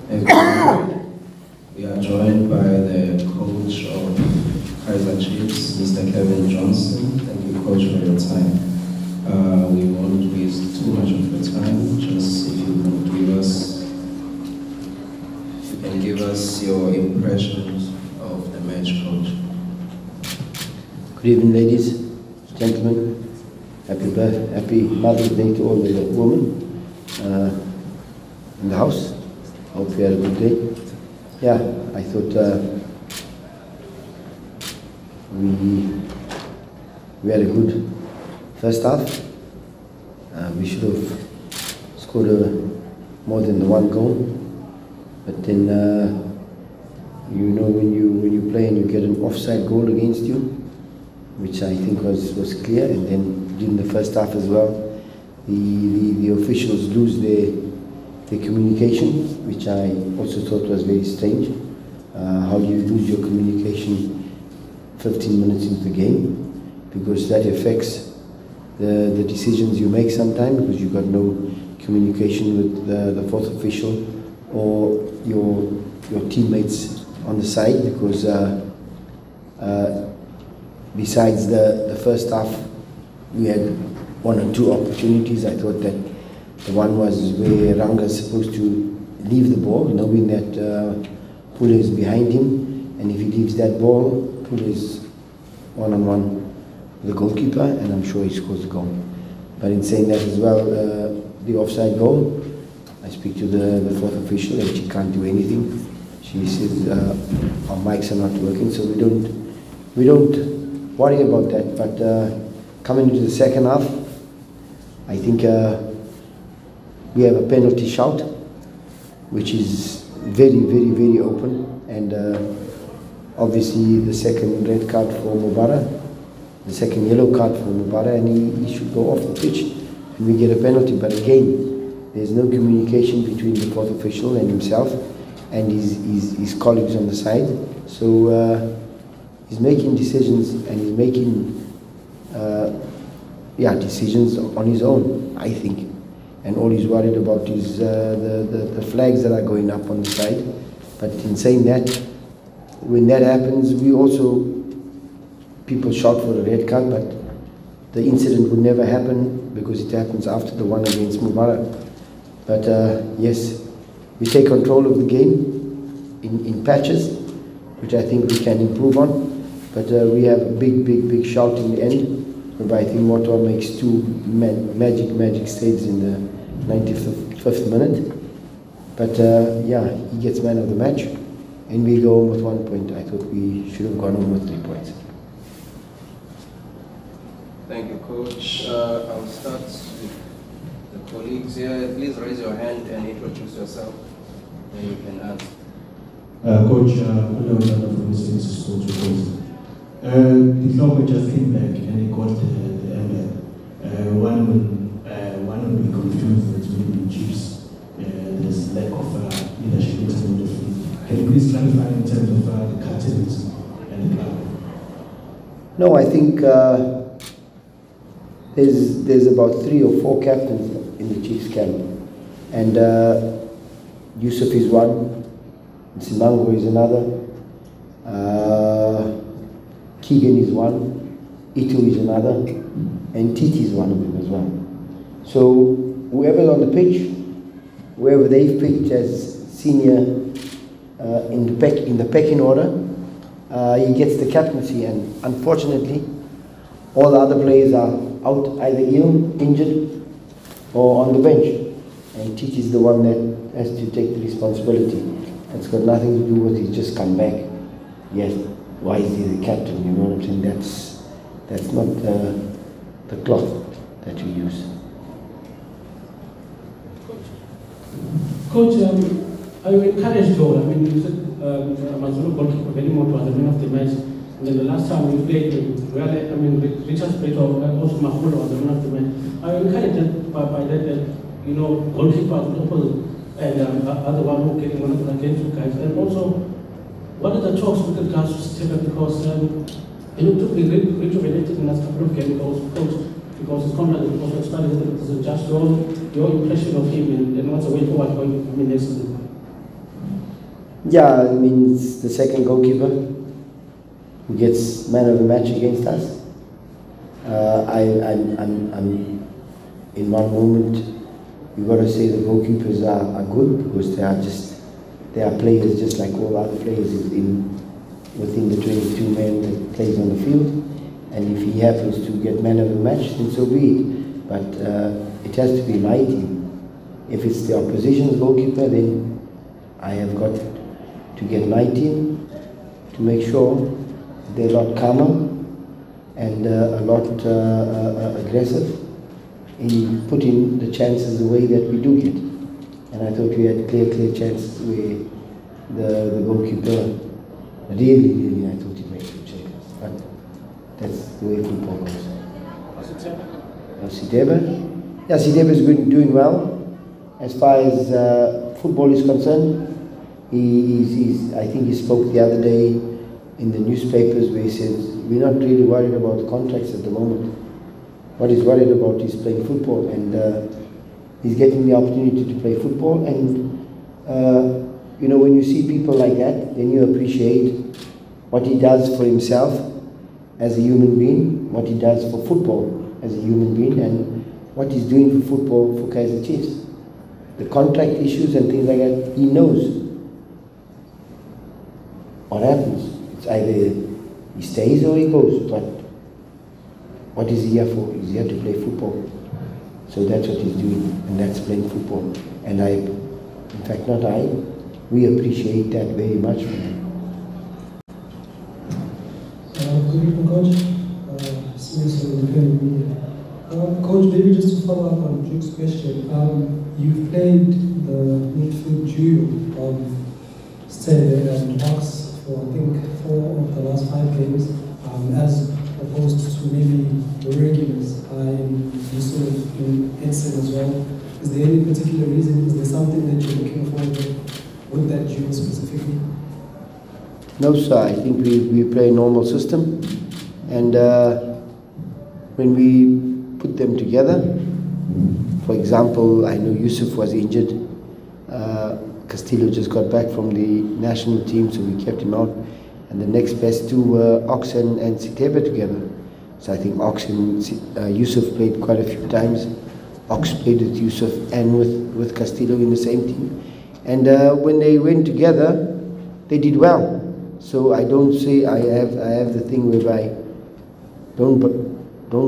everyone. We are joined by the coach of Kaizer Chiefs, Mr. Cavin Johnson. Thank you, coach, for your time. We won't waste too much of your time. Just if you can give us your impressions of the match, coach. Good evening, ladies, gentlemen. Happy Mother's Day to all the women in the house. Hope you had a good day. Yeah, I thought we had a good first half. We should have scored more than the one goal, but then you know when you play and you get an offside goal against you, which I think was clear, and then during the first half as well, the officials lose their communication, which I also thought was very strange. How do you lose your communication 15 minutes into the game? Because that affects the decisions you make sometimes, because you've got no communication with the fourth official or your teammates on the side, because besides the first half, we had one or two opportunities. I thought that the one was where Ranga's supposed to leave the ball, knowing that Pule is behind him, and if he leaves that ball, Pule is one-on-one with the goalkeeper, and I'm sure he scores the goal. But in saying that as well, the offside goal, I speak to the fourth official and she can't do anything. She says our mics are not working, so we don't worry about that. But coming into the second half, I think we have a penalty shout, which is very open, and obviously the second red card for Mubara, the second yellow card for Mubara, and he should go off the pitch, and we get a penalty. But again, there's no communication between the fourth official and himself and his colleagues on the side. So he's making decisions, and he's making decisions on his own, I think. And all he's worried about is the flags that are going up on the side. But in saying that, when that happens, people shout for a red card, but the incident would never happen because it happens after the one against Mubarak. But yes, we take control of the game in patches, which I think we can improve on. But we have a big shout in the end, whereby I think Motor makes two magic saves in the 95th minute. But he gets man of the match, and we go home with 1 point. I thought we should have gone home with 3 points. Thank you, Coach. I'll start with the colleagues here. Please raise your hand and introduce yourself, then you can answer. Coach, from the Sports Report. The Flower just came back and he got the emblem. One will be confused that maybe Chiefs, there's lack of leadership in midfield. Can you please clarify in terms of the captains and the club? No, I think there's about 3 or 4 captains in the Chiefs camp, and Yusuf is one, Simango is another, Keegan is one, Itu is another, and Titi is one of them as well. So whoever's on the pitch, whoever they've picked as senior in the pecking order, he gets the captaincy. And unfortunately, all the other players are out, either ill, injured, or on the bench. And Titi is the one that has to take the responsibility. It's got nothing to do with he's just come back. Yes, why is he the captain? You know what I'm saying? That's not the cloth that you use. Coach, I encouraged Joel. I mean, you said AmaZulu goalkeeper very much was the man of the match. And then the last time we played, Richard Peter, also Mahmoud was the man of the match. I encouraged by that, goalkeeper opposite and other one who getting one of the against you guys. And also, what are the talks with regards to Sithebe? Because it took me rejuvenated in the last couple of games, coach, because his contract was also expired. So just your impression of him and what's the way forward going next season? Yeah, I mean, it's the second goalkeeper who gets man of the match against us. I'm in one moment, you've got to say the goalkeepers are good because they are players just like all other players within the 22 men that plays on the field. And if he happens to get man of the match, then so be it. But it has to be my team. If it's the opposition's goalkeeper, then I have got to get my team to make sure they're a lot calmer and a lot aggressive in putting the chances the way that we do get. And I thought we had clear chances where the goalkeeper really, I thought he made good chances. But that's the way football goes. Sithebe? Yeah, Sithebe is doing well. As far as football is concerned, I think he spoke the other day in the newspapers where he says, we're not really worried about the contracts at the moment. What he's worried about is playing football, and he's getting the opportunity to play football. And you know, when you see people like that, then you appreciate what he does for himself as a human being, what he does for football as a human being, and what he's doing for football for Kaizer Chiefs. The contract issues and things like that, he knows what happens. It's either he stays or he goes, but what is he here for? He's here to play football. So that's what he's doing, and that's playing football. And we appreciate that very much from him. Good evening, Coach. Coach, maybe just to follow up on Duke's question, you've played the midfield duo of Sithebe and Ox for I think 4 of the last 5 games, as opposed to maybe the regulars in Yusuf, in Edson as well. Is there any particular reason? Is there something that you're looking for with that duo specifically? No, sir. I think we play a normal system, and when we put them together, for example, I know Yusuf was injured. Castillo just got back from the national team, so we kept him out. And the next best two were Ox and Sithebe together. So I think Ox and Yusuf played quite a few times. Ox played with Yusuf and with Castillo in the same team. And when they went together, they did well. So I don't say I have the thing whereby don't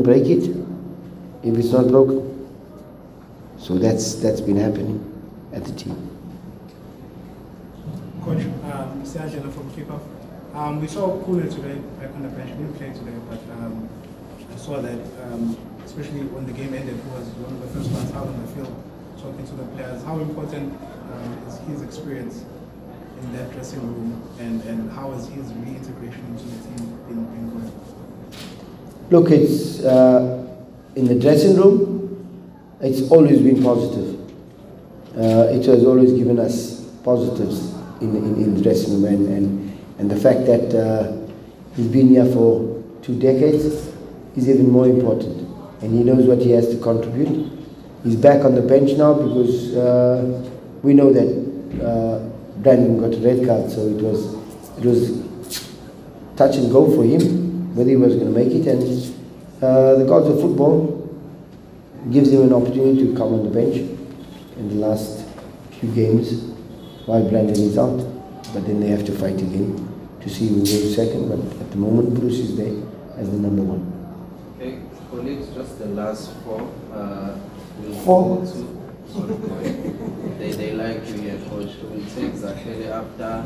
break it if it's not broken. So that's been happening at the team. Coach, Sergio from Kickoff. We saw Khune today back on the bench. He didn't play today, but I saw that, especially when the game ended, he was one of the first ones out on the field talking to the players. How important is his experience in that dressing room, and how is his reintegration into the team been going? Look, it's in the dressing room, it's always been positive. It has always given us positives in the dressing room, and the fact that he's been here for 2 decades is even more important, and he knows what he has to contribute. He's back on the bench now because we know that Brandon got a red card, so it was touch and go for him whether he was going to make it, and the gods of football gives him an opportunity to come on the bench in the last few games while Brandon is out, but then they have to fight again to see who goes second. But at the moment, Bruce is there as the number 1. Okay, colleagues, just the last 4. They like you here, Coach. We'll take Zachary after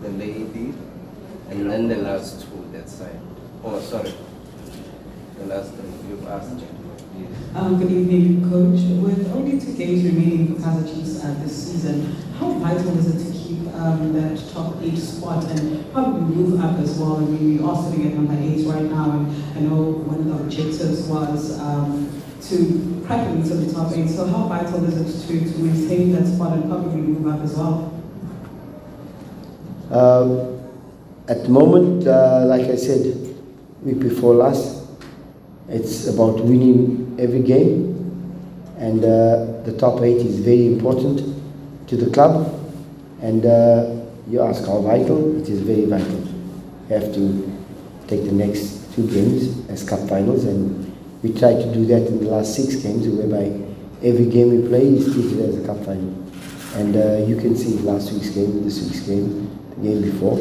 the lady, and then the last 2 that side. Oh, sorry. The last 3 you've asked. Good evening, Coach. With only 2 games remaining for Kaizer Chiefs this season, how vital is it to keep that top 8 spot and probably move up as well? I mean, we are sitting at number 8 right now, and I know one of the objectives was to practically to the top 8. So how vital is it to maintain that spot and probably move up as well? At the moment, like I said, week before last, it's about winning every game, and the top 8 is very important to the club, and You ask how vital? It is very vital. You have to take the next 2 games as cup finals, and we tried to do that in the last 6 games, whereby every game we play is treated as a cup final. And you can see last week's game, this week's game, the game before.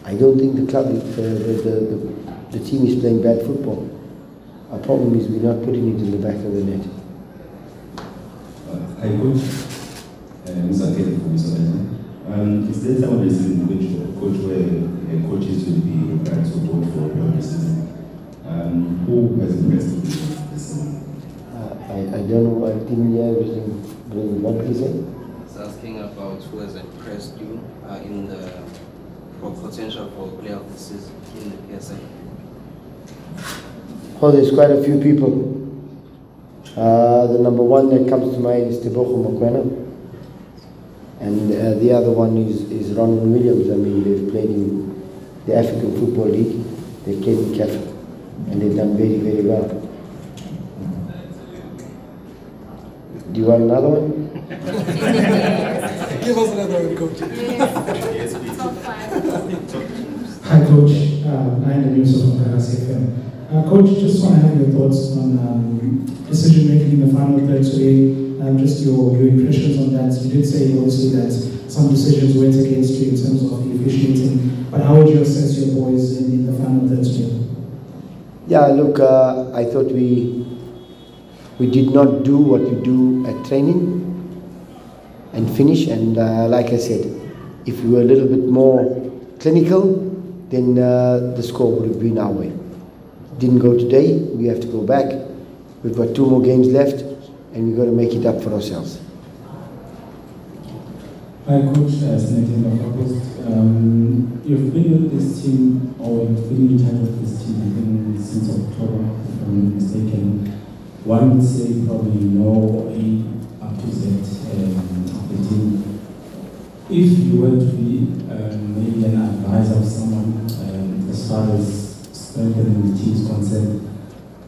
I don't think the club, the team is playing bad football. Our problem is we're not putting it in the back of the net. Hi coach, Mr. Kelly from Sithebe. Is there some reason in which coach where coaches will be required to vote for every season? Who has impressed you this season? I don't know, I didn't hear everything. What did you say? I was asking about who has impressed you in the potential for player of the season in the PSL. Oh, there's quite a few people. The number 1 that comes to mind is Khune, and the other one is Ron Williams. I mean, they've played in the African Football League. They came in CAF, and they've done very, very well. Do you want another one? Give us another one, coach. Yes, top 5. Hi, coach. I'm the news from Dstv FM. Coach, just want to have your thoughts on decision making in the final third today. Just your impressions on that. You did say obviously that some decisions went against you in terms of the officiating, but how would you assess your boys in the final third today? Yeah, look, I thought we did not do what we do at training and finish, and like I said, if we were a little bit more clinical, then the score would have been our way. Didn't go today, we have to go back. We've got 2 more games left, and we've got to make it up for ourselves. Hi coach, you've been with this team, or you've been in charge of this team since October, if I'm not mistaken. One would say probably you know A up to Z of the team. If you were to be maybe an advisor of someone as far as strengthening the team is concerned,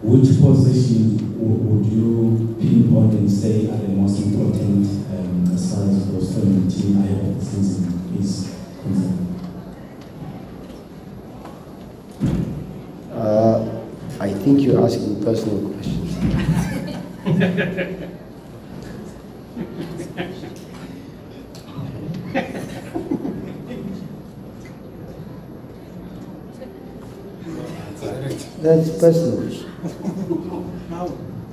which position would you pinpoint and say are the most important as far as strengthening the team ahead of the season is concerned? I think you're asking personal questions. That's personal.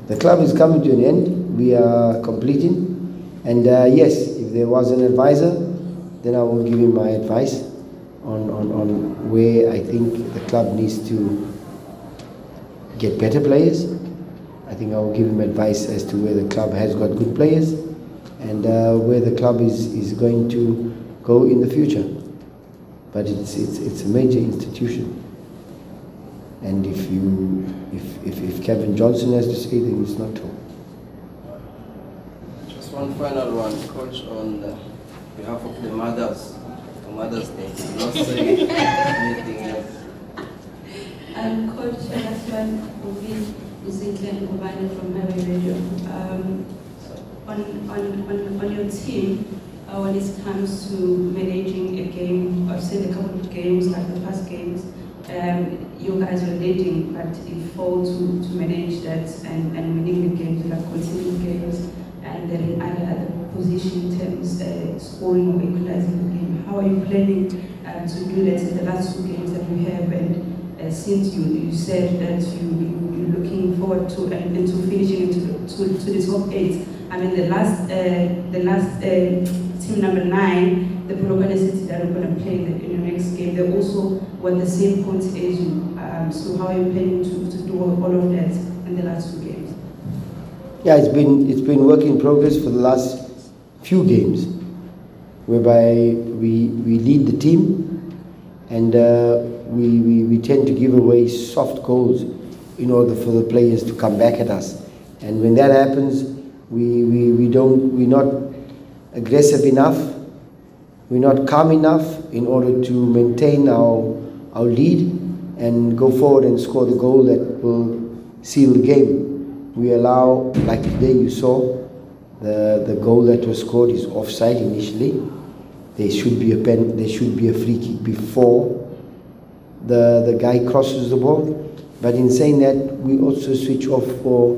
The club is coming to an end. We are completing. And yes, if there was an advisor, then I will give him my advice on where I think the club needs to get better players. I think I will give him advice as to where the club has got good players and where the club is going to go in the future. But it's a major institution. And if Cavin Johnson has to say, then it's not true. Just one final one, coach, on behalf of the mothers, for Mother's Day. Not saying anything else. Coach, last one will be Glenn from Highway Radio. On your team, when it comes to managing a game, I've seen a couple of games, like the past games, you guys were leading, but you failed to manage that and winning the games, like continuing games, and then in other position terms, scoring or equalizing the game. How are you planning to do that in the last 2 games that we have? And since you said that you're looking forward to into finishing into the top 8. I mean, the last team number 9. The Polokwane City that are going to play in the next game, they also were the same points as you. So how are you planning to do all of that in the last 2 games? Yeah, it's been work in progress for the last few games, whereby we lead the team and we tend to give away soft goals in order for the players to come back at us. And when that happens, we're not aggressive enough. We're not calm enough in order to maintain our lead and go forward and score the goal that will seal the game. We allow, like today you saw, the goal that was scored is offside initially, there should be a free kick before the guy crosses the ball. But in saying that, we also switch off for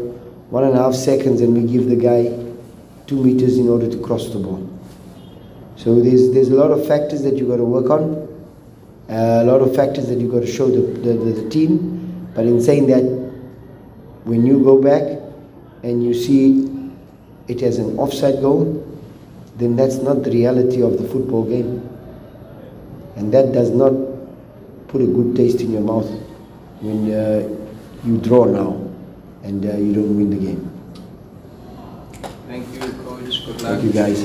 1.5 seconds and we give the guy 2 meters in order to cross the ball. So there's a lot of factors that you've got to work on, a lot of factors that you've got to show the team. But in saying that, when you go back and you see it as an offside goal, then that's not the reality of the football game. And that does not put a good taste in your mouth when you draw now and you don't win the game. Thank you, Coach. Good luck. Thank you, guys.